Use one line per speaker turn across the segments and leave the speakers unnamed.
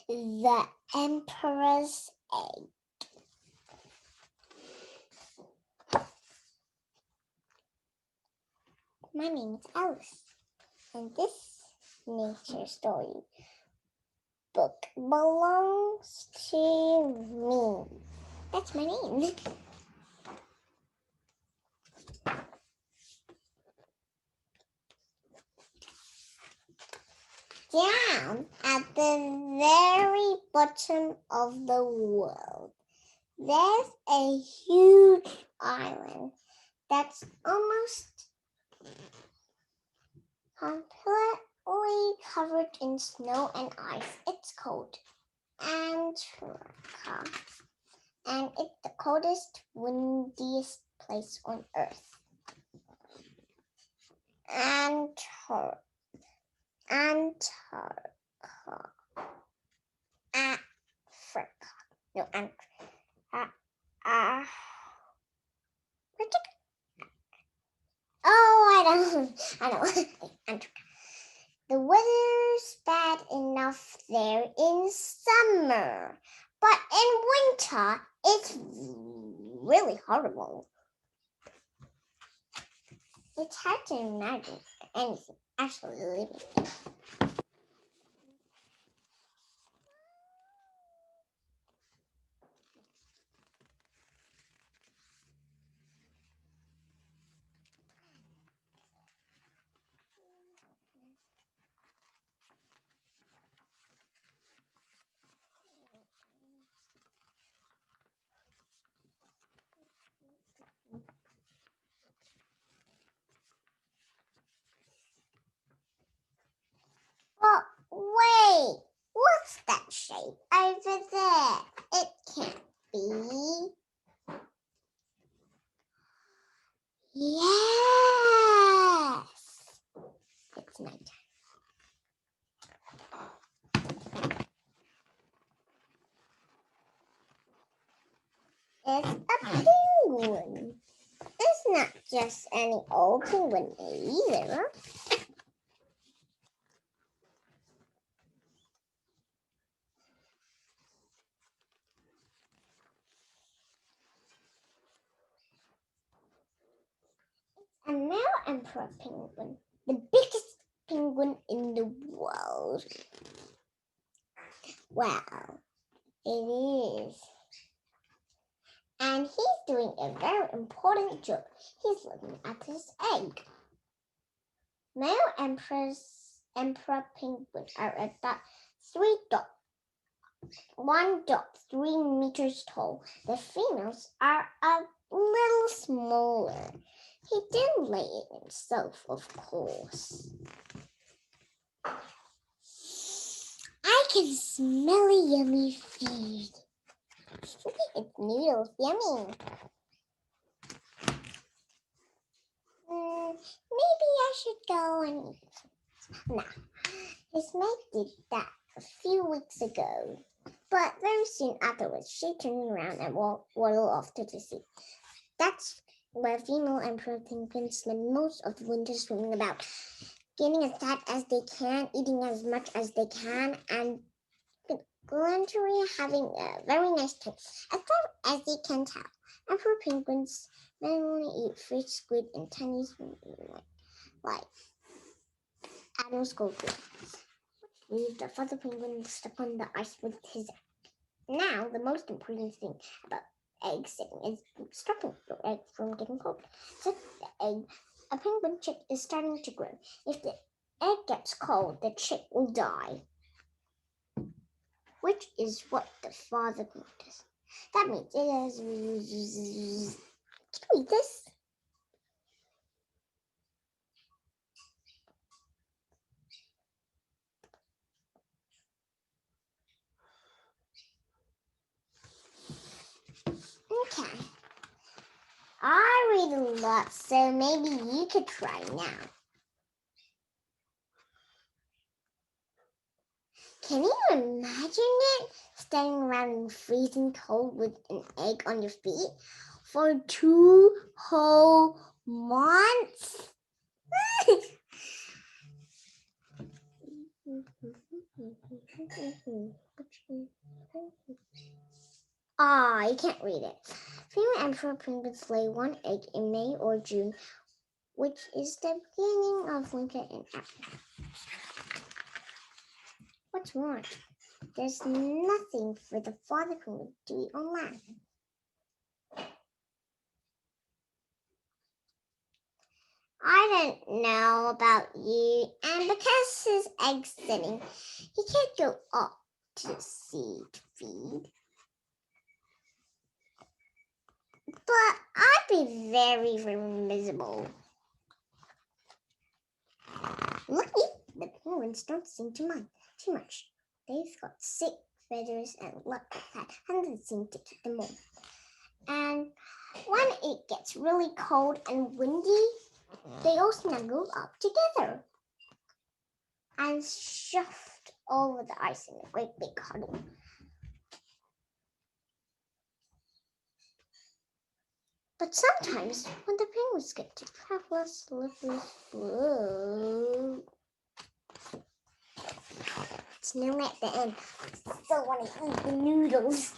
The Emperor's Egg. My name is Alice, and this nature story book belongs to me. That's my name. Down at the very bottom of the world, there's a huge island that's almost completely covered in snow and ice. It's called Antarctica, and it's the coldest, windiest place on Earth. Antarctica. Africa. No, I know. Antarctica. The weather's bad enough there in summer, but in winter, it's really horrible. It's hard to imagine anything actually living there. Well, wait, what's that shape over there? It can't be. Yes, it's my turn. It's a penguin. It's not just any old penguin either. A male emperor penguin, the biggest penguin in the world. Well, it is. And he's doing a very important job. He's looking at his egg. Male emperor penguins are about 1.3 meters tall. The females are a little smaller. He didn't lay it himself, of course. I can smell yummy food. It's noodles, yummy. Maybe I should go and eat. Nah, his mate did that a few weeks ago. But very soon afterwards, she turned around and waddled off to the sea. That's where female emperor penguins spend most of the winter swimming about, getting as fat as they can, eating as much as they can, and glandularly having a very nice time. As far as you can tell, emperor penguins mainly eat fish, squid, and tiny like Adam's goldfish. The father penguin stuck on the ice with his egg. Now, the most important thing about egg setting is stopping your egg from getting cold. So the egg, a penguin chick is starting to grow. If the egg gets cold, the chick will die, which is what the father noticed. That means it is. Can you read this? Okay. I read a lot, so maybe you could try now. Can you imagine it? Standing around in freezing cold with an egg on your feet for 2 whole months? You can't read it. Female emperor penguins lay one egg in May or June, which is the beginning of winter in Africa. What's more, there's nothing for the father penguin to eat on land. I don't know about you, and because his egg's thinning, he can't go up to the sea to feed. But I'd be very, very miserable. Lucky, the penguins don't seem to mind too much. They've got thick feathers and luck with that, and they seem to keep them warm. And when it gets really cold and windy, they all snuggle up together and shoved over the ice in a great big huddle. But sometimes, when the penguins get to travel slippery slope, snow at the end, still want to eat the noodles.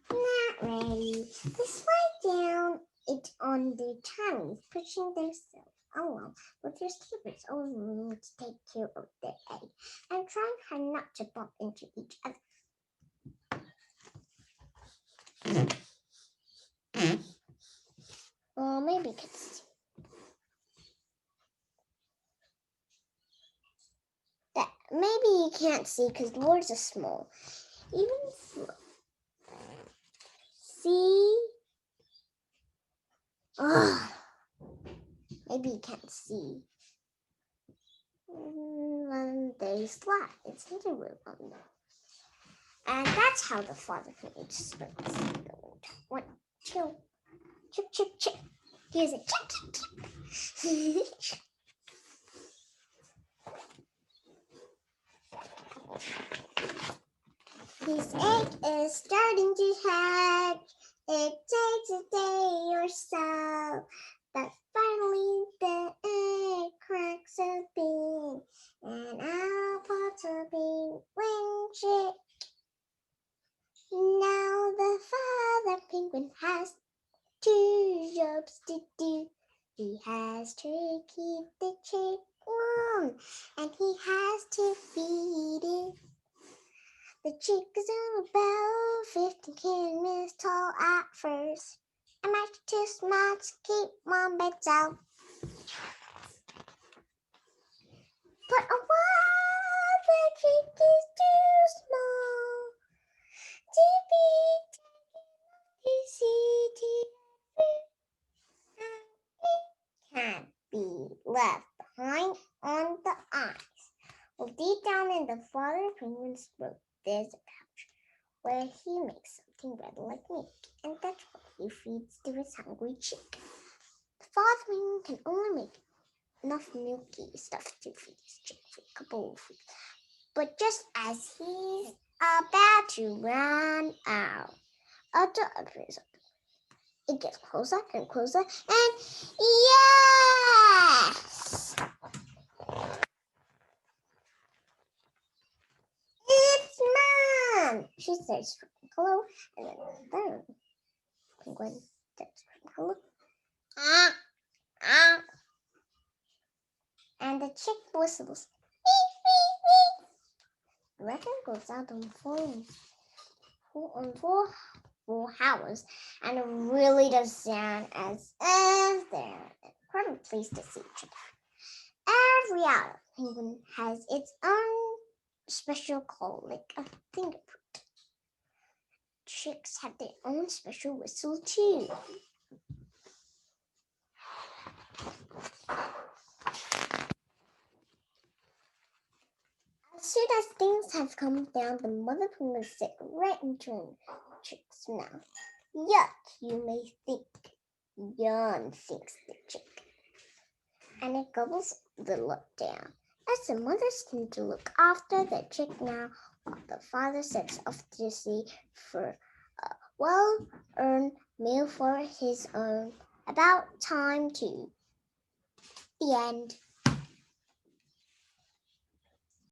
Not ready. They slide down it on their tummies, pushing themselves along with their slippers over room to take care of their egg and trying hard not to bump into each other. Or maybe because maybe you can't see because the words are small. Even see. Maybe you can't see. When they slide, it's not a real one. And that's how the father penguin spends the winter. 1, 2, chip, chip, chip. Here's a chip, chip, chip. His egg is starting to hatch. It takes a day or so, but finally the egg cracks open, and out pops a penguin chick. Now the father penguin has 2 jobs to do. He has to keep the chick warm, and he has to feed it. The chick is about 15 centimeters tall at first, and might be too small to keep one beds out. But a while the chick is too small to be taken easy to can't be left behind on the ice. Well, deep down in the father penguin's throat, there's a pouch where he makes something red like milk, and that's what he feeds to his hungry chick. The father penguin can only make enough milky stuff to feed his chick for a couple of weeks. But just as he's about to run out of the appears, it gets closer and closer, and yes! It's Mom! She says hello, and then the penguin says hello. And the chick whistles. The record goes out on 4 hours, and it really does sound as if they're incredibly pleased to see each other. Every adult penguin has its own special call, like a fingerprint. Chicks have their own special whistle too. As soon as things have calmed down, the mother penguin sit right into the chick's mouth. Yuck, you may think. Yawn, thinks the chick. And it gobbles the lot down. As the mothers tend to look after the chick now, while the father sets off to sea for a well-earned meal for his own. About time too. The end.